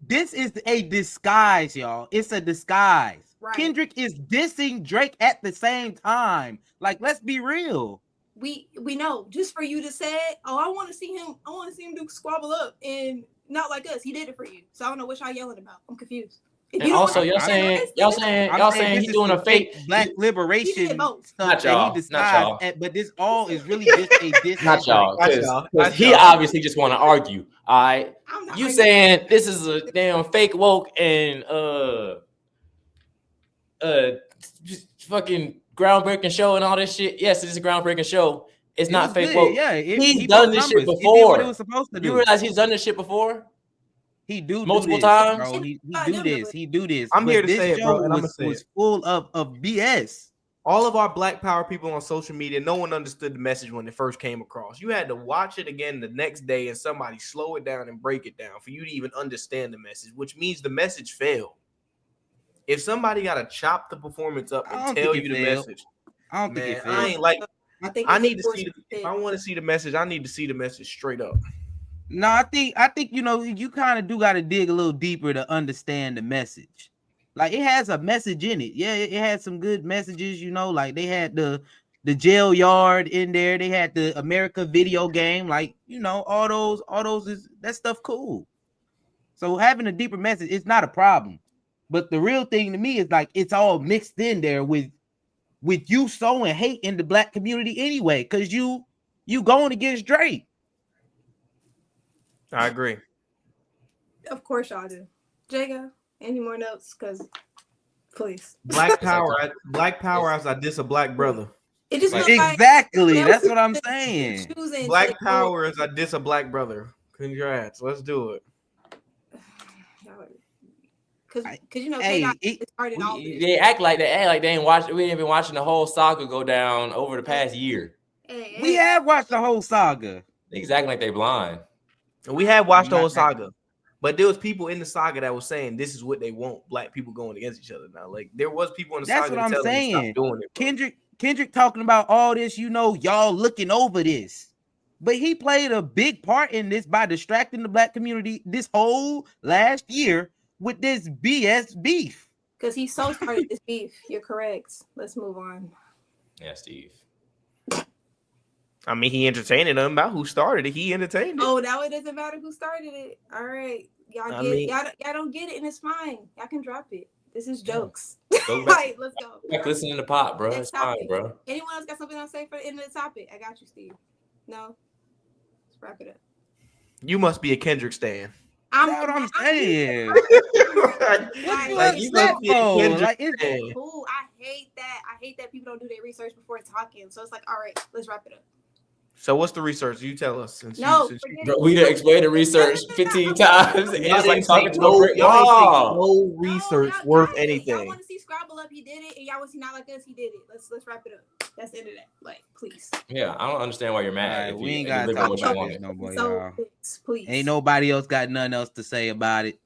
This is a disguise, y'all. It's a disguise. Right. Kendrick is dissing Drake at the same time. Like, let's be real. We know. Just for you to say, oh, I want to see him do Squabble Up, and not like us. He did it for you. So I don't know what y'all yelling about. I'm confused. And also, y'all saying he's doing a fake black liberation stuff not y'all, that he disguised, but this all is really just a diss. Not y'all, because he obviously just want to argue. All right, you saying this is a damn fake woke and just fucking groundbreaking show and all this shit. Yes, it's a groundbreaking show. It's not fake woke. Yeah, he's done this shit before. He did what he was supposed to do. You realize he's done this shit before? He do multiple this, times. Bro. He do this. I'm here to say it, bro. And was full of BS. All of our Black Power people on social media, no one understood the message when it first came across. You had to watch it again the next day and somebody slow it down and break it down for you to even understand the message, which means the message failed. If somebody got to chop the performance up and tell you the message, I don't think it failed. I ain't like. I need to see. If I want to see the message, I need to see the message straight up. No, I think you kind of do got to dig a little deeper to understand the message. Like, it has a message in it. Yeah, it had some good messages. Like they had the jail yard in there. They had the America video game. Like, all those is that stuff cool. So having a deeper message is not a problem. But the real thing to me is like it's all mixed in there with you sowing hate in the black community anyway, because you going against Drake. I agree. Of course y'all do. Jago, any more notes? Because please. Black power as I diss a black brother. It just exactly. That's what I'm saying. Black power as I diss a black brother. Congrats. Let's do it. Because they act like they ain't watched. We ain't been watching the whole saga go down over the past year. We have watched the whole saga. Niggas acting like they blind. And we have watched the whole saga, but there was people in the saga that was saying this is what they want: black people going against each other now. Like there was people in the saga that telling them stop doing it. Kendrick talking about all this. Y'all looking over this, but he played a big part in this by distracting the black community this whole last year with this BS beef. Because he so started this beef. You're correct. Let's move on. Yeah, Steve. I mean, he entertained them about who started it. He entertained it. Oh, now it doesn't matter who started it. All right. Y'all don't get it, and it's fine. Y'all can drop it. This is jokes. Right, let's go. Like listening to pop, bro. It's fine, bro. Anyone else got something to say for the end of the topic? I got you, Steve. No? Let's wrap it up. You must be a Kendrick stan. That's what I'm saying. It's cool. I hate that. I hate that people don't do their research before talking. So it's like, all right, let's wrap it up. So what's the research? You tell us. We done explained the research 15 times. It's like talking to no research worth anything. Y'all want to see Scrabble Up? He did it, and y'all want to see Not Like Us? He did it. Let's wrap it up. That's the end of that. Like, please. Yeah, I don't understand why you're mad. Right, we ain't got to talk about this no more, y'all. Please. Ain't nobody else got nothing else to say about it.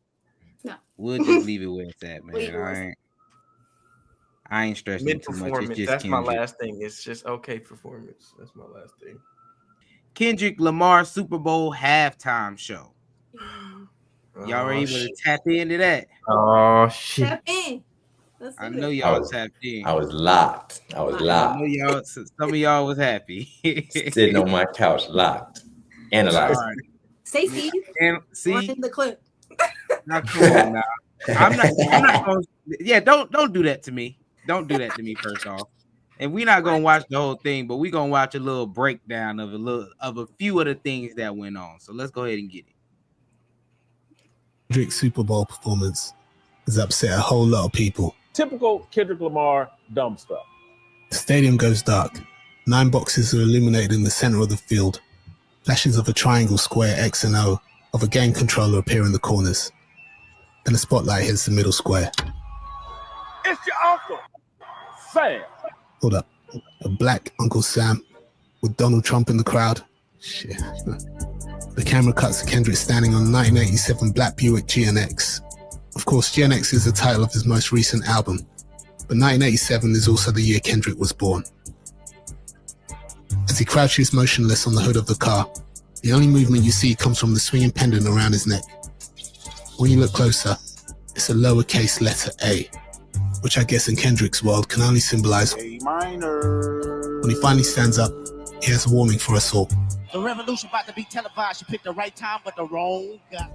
No. We'll just leave it where it's at, man. I ain't stressing too much. It's just that's Kendrick. My last thing. It's just okay performance. That's my last thing. Kendrick Lamar Super Bowl halftime show. Y'all were able to tap into that. Oh shit! Tap in. I know y'all tapped in. I was locked. I know y'all. Some of y'all was happy. Sitting on my couch, locked, analyzing. Say Steve. And see in the clip. Not cool now. I'm not going. Yeah, don't do that to me. Don't do that to me. First off. And we're not gonna watch the whole thing, but we're gonna watch a little breakdown of a few of the things that went on. So let's go ahead and get it. Kendrick's Super Bowl performance has upset a whole lot of people. Typical Kendrick Lamar dumb stuff. The stadium goes dark. 9 boxes are illuminated in the center of the field. Flashes of a triangle, square, X and O of a game controller appear in the corners. Then a spotlight hits the middle square. It's your uncle, Sam. Hold up. A black Uncle Sam with Donald Trump in the crowd. Shit. The camera cuts to Kendrick standing on a 1987 black Buick GNX. Of course, GNX is the title of his most recent album, but 1987 is also the year Kendrick was born. As he crouches motionless on the hood of the car, the only movement you see comes from the swinging pendant around his neck. when you look closer, it's a lowercase letter A, which I guess in Kendrick's world can only symbolize A minor. When he finally stands up, he has a warning for us all. The revolution about to be televised. You picked the right time, but the wrong guy.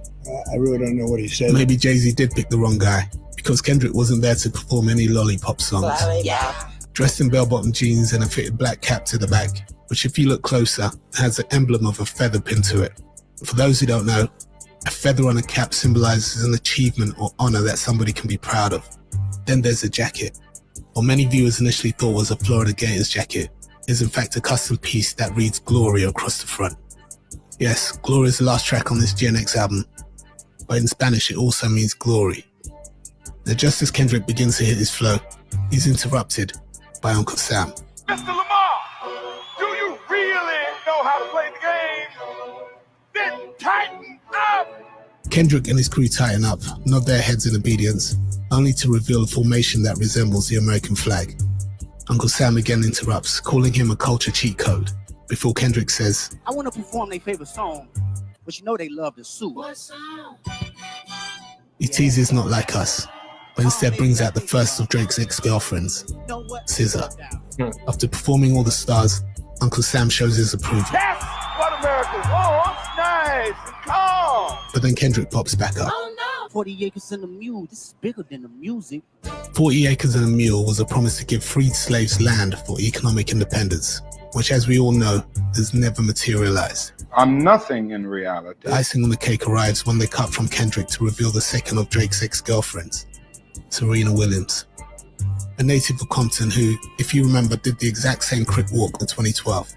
I really don't know what he said. Maybe Jay-Z did pick the wrong guy, because Kendrick wasn't there to perform any lollipop songs. Yeah. Dressed in bell-bottom jeans and a fitted black cap to the back, which if you look closer, has the emblem of a feather pinned to it. For those who don't know, a feather on a cap symbolizes an achievement or honor that somebody can be proud of. Then there's the jacket. What many viewers initially thought was a Florida Gators jacket is in fact a custom piece that reads Glory across the front. Yes, Glory is the last track on this Gen X album, but in Spanish it also means glory. Now just as Kendrick begins to hit his flow, he's interrupted by Uncle Sam. Mr. Lamar, do you really know how to play the game? Then tighten up! Kendrick and his crew tighten up, nod their heads in obedience, only to reveal a formation that resembles the American flag. Uncle Sam again interrupts, calling him a culture cheat code, before Kendrick says, I want to perform their favorite song, but you know they love the suit. What song? he teases not like us, but instead brings out the first of Drake's ex-girlfriends, You know what? Scissor. After performing all the stars, Uncle Sam shows his approval. That's what America wants. Nice and calm. But then Kendrick pops back up. Oh no! 40 acres and a mule. This is bigger than the music. 40 acres and a mule was a promise to give freed slaves land for economic independence, which as we all know, has never materialized. I'm nothing in reality. The icing on the cake arrives when they cut from Kendrick to reveal the second of Drake's ex-girlfriends, Serena Williams, a native of Compton who, if you remember, did the exact same crip walk in 2012.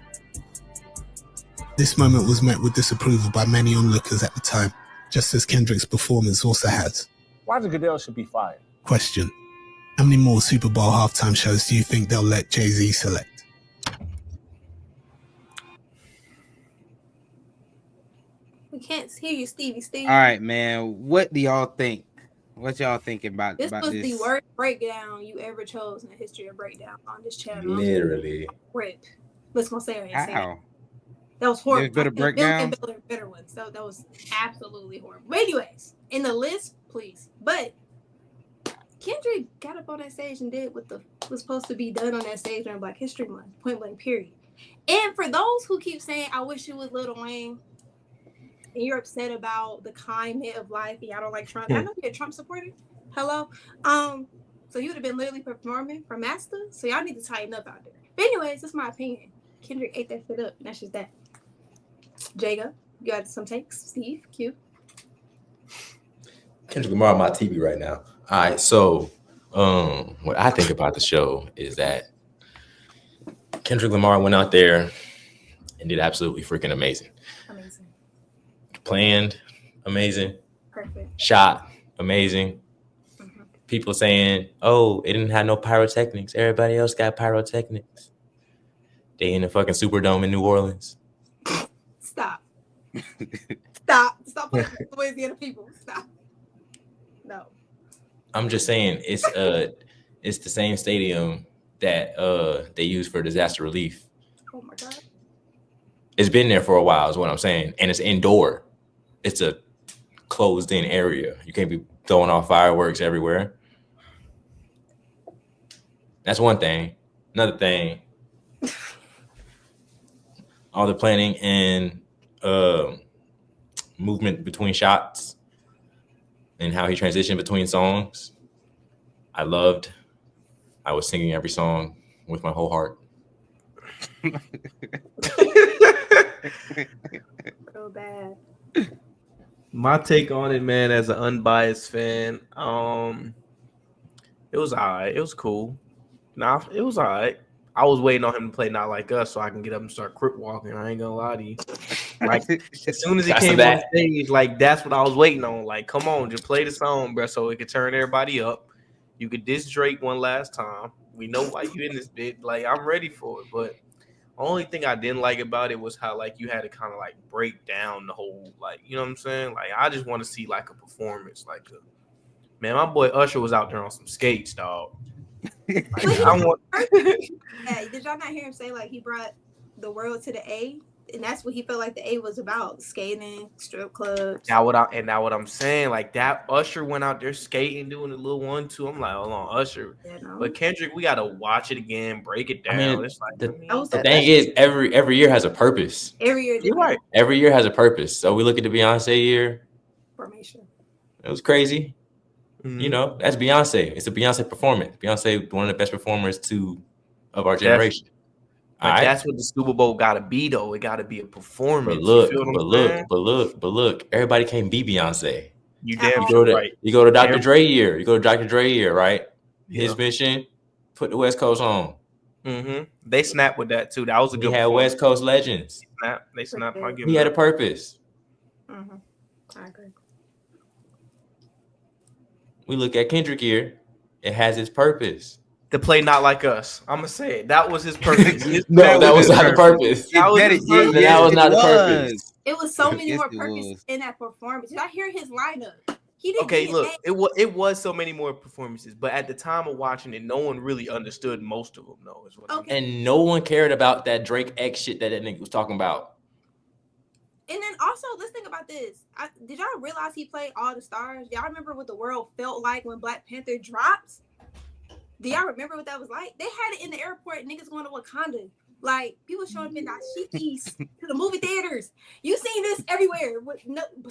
This moment was met with disapproval by many onlookers at the time, just as Kendrick's performance also has. Roger Goodell should be fired. Question: how many more Super Bowl halftime shows do you think they'll let Jay-Z select? We can't hear you, Stevie. All right, man. What do y'all think? What y'all thinking about This was this? the worst breakdown you ever chose in the history of breakdown on this channel. Literally. Rip. Let's go say it. How? That was horrible. There's better breakdowns? Better ones. So that was absolutely horrible. But anyways, in the list, please. But Kendrick got up on that stage and did what was supposed to be done on that stage during Black History Month, point blank, period. And for those who keep saying, I wish it was Lil Wayne, and you're upset about the climate of life, and y'all don't like Trump. I know you're a Trump supporter. Hello. So you would have been literally performing for Master. So y'all need to tighten up out there. But anyways, that's my opinion. Kendrick ate that shit up. That's just that. Jago, you got some takes? Steve, Q. Kendrick Lamar on my TV right now. All right, so what I think about the show is that Kendrick Lamar went out there and did absolutely freaking amazing. Amazing. Planned, amazing. Perfect. Shot, amazing. Mm-hmm. People saying, oh, it didn't have no pyrotechnics. Everybody else got pyrotechnics. They in the fucking Superdome in New Orleans. Stop. Stop putting Louisiana people. Stop. No. I'm just saying it's the same stadium that they use for disaster relief. Oh my God. It's been there for a while is what I'm saying. And it's indoor. It's a closed in area. You can't be throwing off fireworks everywhere. That's one thing. Another thing, all the planning and movement between shots and how he transitioned between songs. I loved. I was singing every song with my whole heart. So bad. My take on it, man, as an unbiased fan, it was all right. It was cool. Nah, it was all right. I was waiting on him to play Not Like Us so I can get up and start crip walking. I ain't gonna lie to you. Like, as soon as he came on stage, like, that's what I was waiting on. Like, come on, just play the song, bro, so it could turn everybody up. You could diss Drake one last time. We know why you in this bit. Like, I'm ready for it. But the only thing I didn't like about it was how, like, you had to kind of, like, break down the whole, like, you know what I'm saying? Like, I just want to see, like, a performance. Like, man, my boy Usher was out there on some skates, dog. Like, Hey, did y'all not hear him say, like, he brought the world to the A? And that's what he felt like the A was about: skating, strip clubs. Now what I'm saying, like that Usher went out there skating, doing a little 1-2. I'm like, hold on, Usher. But Kendrick, we gotta watch it again, break it down. I mean, it's like the thing is, every year has a purpose. Every year, you're right. Every year has a purpose. So we look at the Beyonce year. Formation. It was crazy. Mm-hmm. You know, that's Beyonce. It's a Beyonce performance. Beyonce, one of the best performers of our generation. But that's what the Super Bowl gotta be, though. It gotta be a performance. But look. Everybody can't be Beyonce. You damn right. You go to Dr. Dre year. Right? His mission, put the West Coast on. Mm-hmm. They snapped with that too. That was a good. He had West Coast legends. They snapped. He had a purpose. Mm-hmm. I agree. We look at Kendrick here. It has its purpose. To play Not Like Us. I'm going to say it. That was his purpose. That was not the purpose. That was not the purpose. It was so many more purposes in that performance. Did I hear his lineup? He didn't. Okay, look, it was so many more performances, but at the time of watching it, no one really understood most of them, though. Is what and no one cared about that Drake X shit that nigga was talking about. And then also, let's think about this. Did y'all realize he played All the Stars? Y'all remember what the world felt like when Black Panther dropped? Do y'all remember what that was like? They had it in the airport, niggas going to Wakanda. Like, people showing me dashikis to the movie theaters. You seen this everywhere with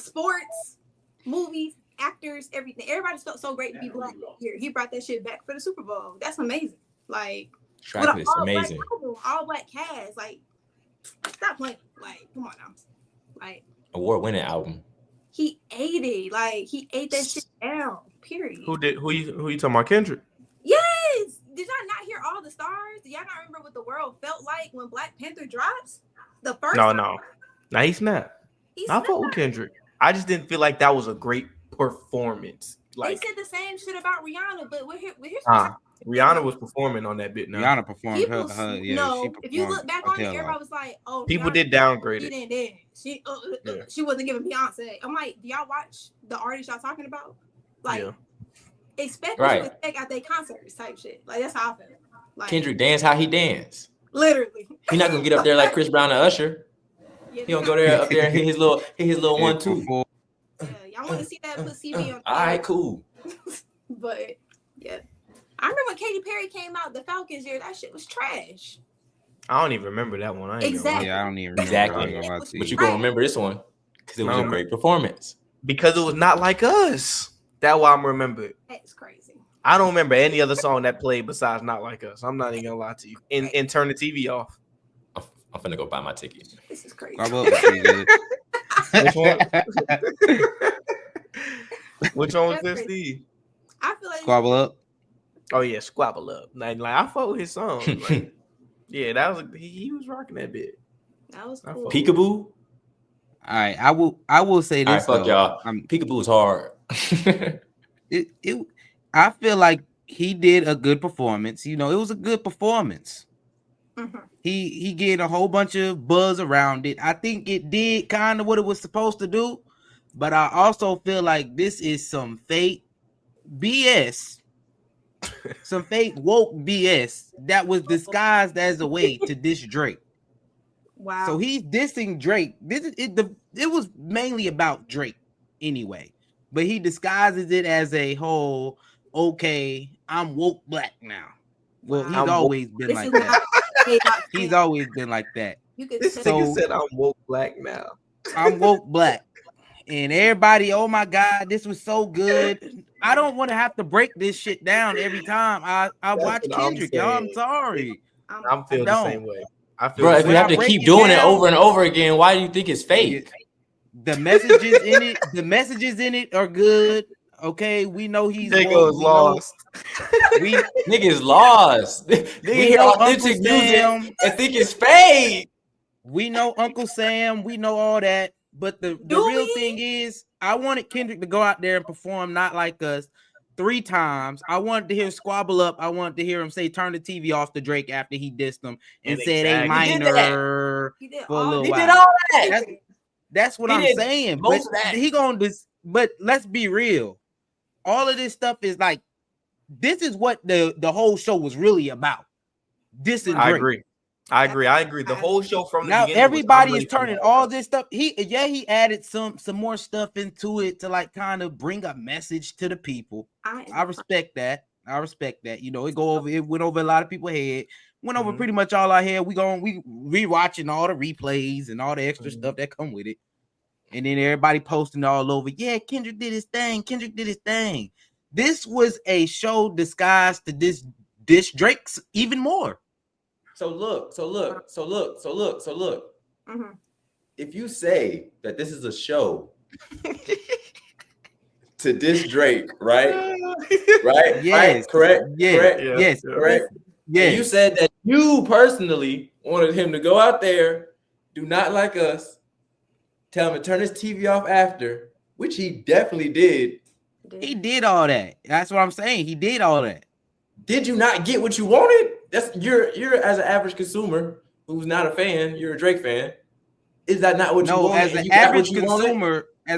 sports, movies, actors, everything. Everybody felt so great to be Black here. He brought that shit back for the Super Bowl. That's amazing. Like, track list, amazing. All Black cast. Like, stop playing. Like, come on now. Like, award-winning album. He ate it. Like, he ate that shit down. Period. Who you talking about? Kendrick? Yes. Did y'all not hear All the Stars? Do y'all not remember what the world felt like when Black Panther drops? The first No. Now he snapped. I fought with Kendrick. I just didn't feel like that was a great performance. Like, they said the same shit about Rihanna, but we're here. Rihanna was performing on that bit now. Rihanna performed if you look back on it, everybody was like, "Oh, people did downgrade it." She didn't. She wasn't giving Beyonce. I'm like, do y'all watch the artists y'all talking about? Like, expect what you expect at their concerts type shit. Like, that's how I feel. Like, Kendrick dance how he dance. Literally. He's not gonna get up there like Chris Brown and Usher. He gonna go up there and hit his little 1-2. Yeah, y'all want to see that? Put CV on. All right, cool. But yeah. I remember when Katy Perry came out the Falcons year, that shit was trash. I don't even remember that one. Exactly. Yeah, I don't even remember. Exactly. But you're going to remember this one because it was a great performance. Because it was Not Like Us. That's why I'm remembered. That's crazy. I don't remember any other song that played besides Not Like Us. I'm not even going to lie to you. And turn the TV off. I'm finna go buy my ticket. This is crazy. Which one? Which one was this, Steve? I feel like Squabble Up. Oh yeah, Squabble Up. Like I fought with his song. Like, yeah, that was he was rocking that bit. That was cool. Peekaboo. All right, I will say this. All right, fuck y'all. Peekaboo is hard. I feel like he did a good performance. You know, it was a good performance. Mm-hmm. He gained a whole bunch of buzz around it. I think it did kind of what it was supposed to do, but I also feel like this is some fake BS. Some fake woke BS that was disguised as a way to diss Drake. Wow. So he's dissing Drake. It was mainly about Drake anyway, but he disguises it as a whole, okay, I'm woke black now. Well, he's always been like that. He's always been like that. This nigga said I'm woke black now. I'm woke black. And everybody, oh my God, this was so good. I don't want to have to break this shit down every time I watch Kendrick, y'all. I'm sorry. I'm feeling the same way. Bro, if we have to keep doing it over and over again, why do you think it's fake? The messages in it are good. Okay, we know he's lost. Niggas lost. Nigga hear authentic music and think it's fake. We know Uncle Sam. We know all that. But the real thing is, I wanted Kendrick to go out there and perform Not Like Us 3 times. I wanted to hear Squabble Up. I wanted to hear him say turn the TV off to Drake after he dissed him and said A minor for a little while. He did all that. That's what I'm saying. But he gonna but let's be real. All of this stuff is like, this is what the whole show was really about. This is I agree. I agree. The whole show from the now beginning. Everybody is turning all this stuff. He added some more stuff into it to like kind of bring a message to the people. I respect that. You know, it went over a lot of people's head. Went over pretty much all our head. We rewatching all the replays and all the extra stuff that come with it. And then everybody posting all over. Yeah, Kendrick did his thing. This was a show disguised to diss Drake's even more. So look. If you say that this is a show to diss Drake, right? Right? Yes. Right? Correct? Yes. Correct? Yes. Correct? Yes. And you said that you personally wanted him to go out there, do not like us, tell him to turn his TV off after, which he definitely did. He did all that. That's what I'm saying. He did all that. Did you not get what you wanted? That's you're as an average consumer who's not a fan, you're a Drake fan. Is that not what you wanted? As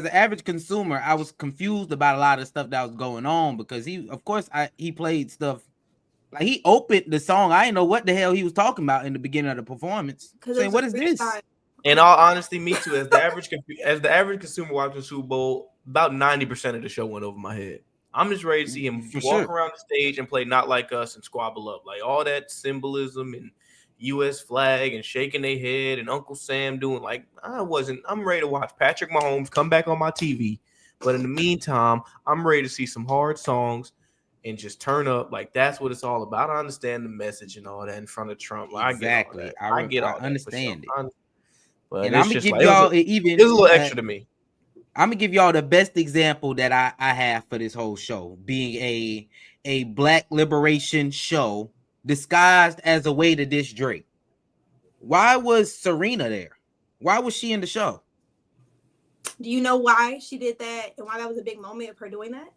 an average consumer, I was confused about a lot of stuff that was going on because he played stuff like he opened the song. I didn't know what the hell he was talking about in the beginning of the performance. Saying, what is this? In all honesty, me too. As the average consumer watching Super Bowl, about 90% of the show went over my head. I'm just ready to see him walk around the stage and play Not Like Us and squabble up. Like all that symbolism and U.S. flag and shaking their head and Uncle Sam doing like I'm ready to watch Patrick Mahomes come back on my TV. But in the meantime, I'm ready to see some hard songs and just turn up. Like that's what it's all about. I understand the message and all that in front of Trump. Like, exactly. I get all that. I understand it. But and I'm gonna give y'all even it's a little extra to me. I'm gonna give y'all the best example that I have for this whole show being a black liberation show disguised as a way to diss Drake. Why was Serena there? Why was she in the show? Do you know why she did that and why that was a big moment of her doing that?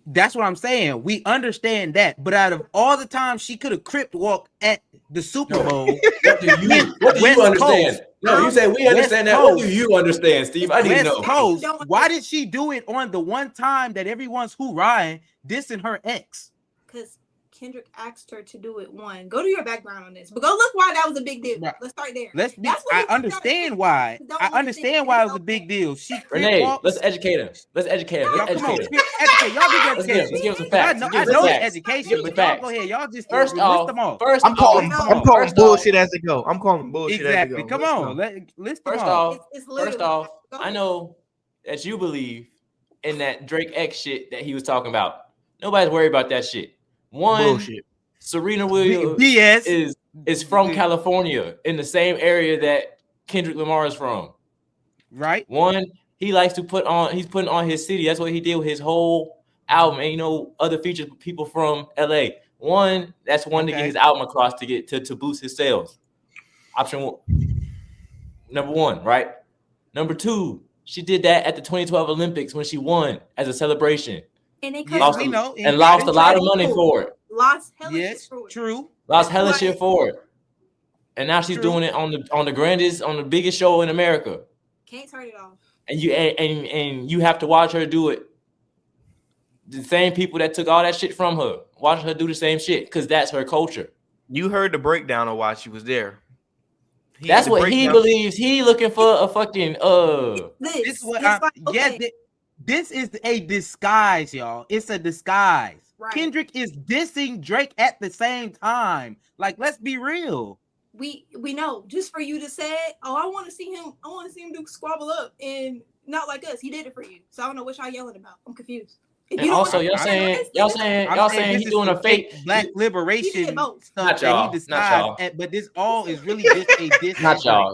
That's what I'm saying. We understand that, but out of all the time she could have crip walked at the Super Bowl, what do you understand? No, you said we understand that. What do you understand, Steve? I didn't know. Why did she do it on the one time that everyone's hoorahing, dissing her ex? Because Kendrick asked her to do it one. Go to your background on this, but go look why that was a big deal. Right. Let's start there. I understand why. I understand why it was a big deal. Renee, let's educate her. Let's educate her. Let's educate her. Y'all give education. Let's give some facts. I know the education, but y'all go ahead. Y'all just list them all. I'm calling bullshit as they go. I'm calling bullshit as they go. Come on, list them all. First off, I know that you believe in that Drake X shit that he was talking about. Nobody's worried about that shit. One, bullshit. Serena Williams is from California, in the same area that Kendrick Lamar is from. Right. One, he's putting on his city. That's what he did with his whole album. And other features people from LA. One, that's one to get his album across to get to boost his sales. Option one. Number one, right? Number two, she did that at the 2012 Olympics when she won as a celebration. And they lost a lot of money for it. Lost hella shit for it. True. Lost hella shit for it. And now she's doing it on the biggest show in America. Can't turn it off. And you have to watch her do it. The same people that took all that shit from her, watch her do the same shit because that's her culture. You heard the breakdown of why she was there. That's what he believes. He looking for a fucking This is a disguise, y'all. It's a disguise. Right. Kendrick is dissing Drake at the same time. Like, let's be real. We know. Just for you to say, oh, I want to see him do squabble up and Not Like Us. He did it for you. So I don't know what y'all yelling about. I'm confused. And also, y'all saying he's doing a fake black liberation stuff. Not y'all. But this all is really just a diss. Not y'all.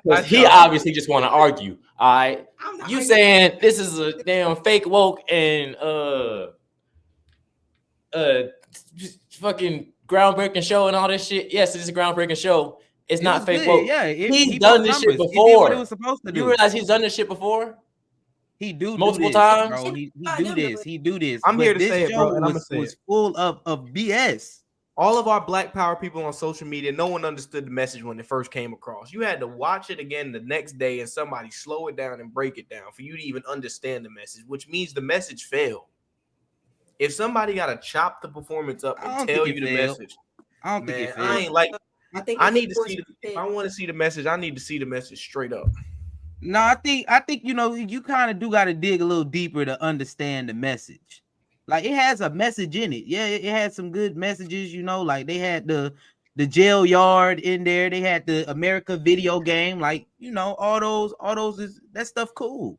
Because he obviously just want to argue. All right. You saying this is a damn fake woke and fucking groundbreaking show and all this shit. Yes, it is a groundbreaking show. It's not fake woke. Yeah, he's done this shit before. He did what he was supposed to do. You realize he's done this shit before? He do multiple times. Bro. He do this. I'm here to say it, bro. And I'm was full of BS. All of our Black Power people on social media, no one understood the message when it first came across. You had to watch it again the next day and somebody slow it down and break it down for you to even understand the message, which means the message failed. If somebody got to chop the performance up and tell you the message, I don't think it failed. I think I it's need to forced see. fit. If I want to see the message, I need to see the message straight up. No, I think you know, you kind of do got to dig a little deeper to understand the message. Like it has a message in it. Yeah, it had some good messages, you know, like they had the jail yard in there, they had the America video game, like, you know, all those is that stuff cool.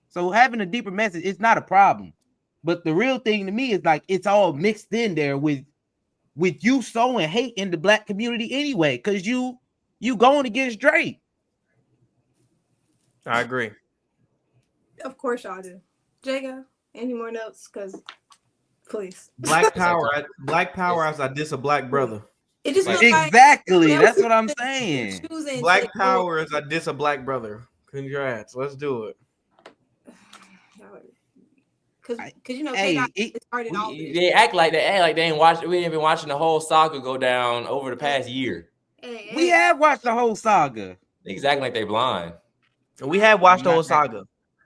So having a deeper message is not a problem. But the real thing to me is like it's all mixed in there with you sowing hate in the black community anyway, because you going against Drake. I agree. Of course y'all do. Jago, any more notes? Because please. Black power. Black power as I diss a black brother. It just feels Exactly. like That's what I'm saying. Black power as I diss a black brother. Congrats. Let's do it. Because you know, Hey, started all this. They act like they ain't watched. We ain't been watching the whole saga go down over the past year. We have watched the whole saga. Niggas acting like they blind. And we have watched the whole saga.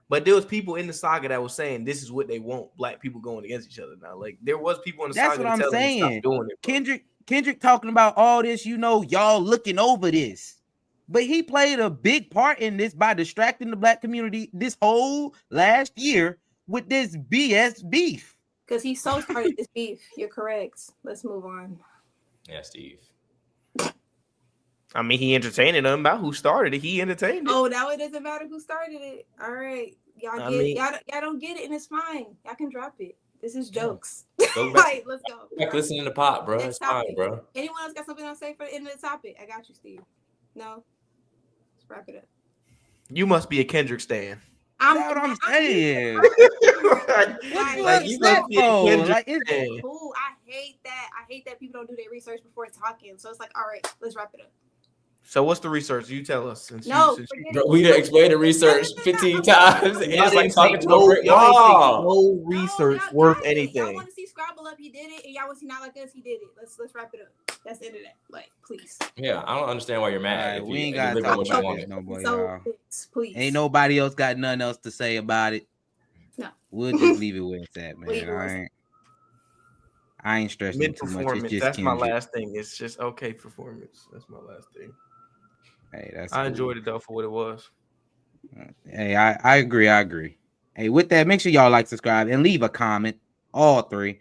But there was people in the saga that was saying this is what they want, black people going against each other now. Like there was people in the saga that telling them to stop doing it. Kendrick talking about all this, you know, y'all looking over this. But he played a big part in this by distracting the black community this whole last year with this BS beef. Because he so started this beef. You're correct. Let's move on. Yeah, Steve. I mean, he entertained them about who started it. He entertained it. Oh, now it doesn't matter who started it. All right. Y'all don't get it, and it's fine. Y'all can drop it. This is jokes. Go back, Right, let's go. Back listening to pop, bro. It's fine, bro. Anyone else got something to say for the end of the topic? I got you, Steve. No? Let's wrap it up. You must be a Kendrick stan. That's what I'm saying. Like, you must be a Kendrick stan. Cool. I hate that. I hate that people don't do their research before talking. So it's like, all right, let's wrap it up. So what's the research? You tell us. We done explained the research 15 times. And it's like talking to no research worth anything. Y'all want to see Scrabble up? He did it. And y'all want to see Not Like Us? He did it. Let's wrap it up. That's the end of that. Like, please. Yeah, I don't understand why you're mad. Right, we ain't got to talk about this no more, y'all. Please. Ain't nobody else got nothing else to say about it. No. We'll just leave it where it's at, man. I ain't stressing too much. It's just that's Kendrick. my last thing. It's just okay performance. That's my last thing. Hey, I enjoyed it though for what it was. Hey, I agree. Hey, with that, make sure y'all like, subscribe, and leave a comment. All three.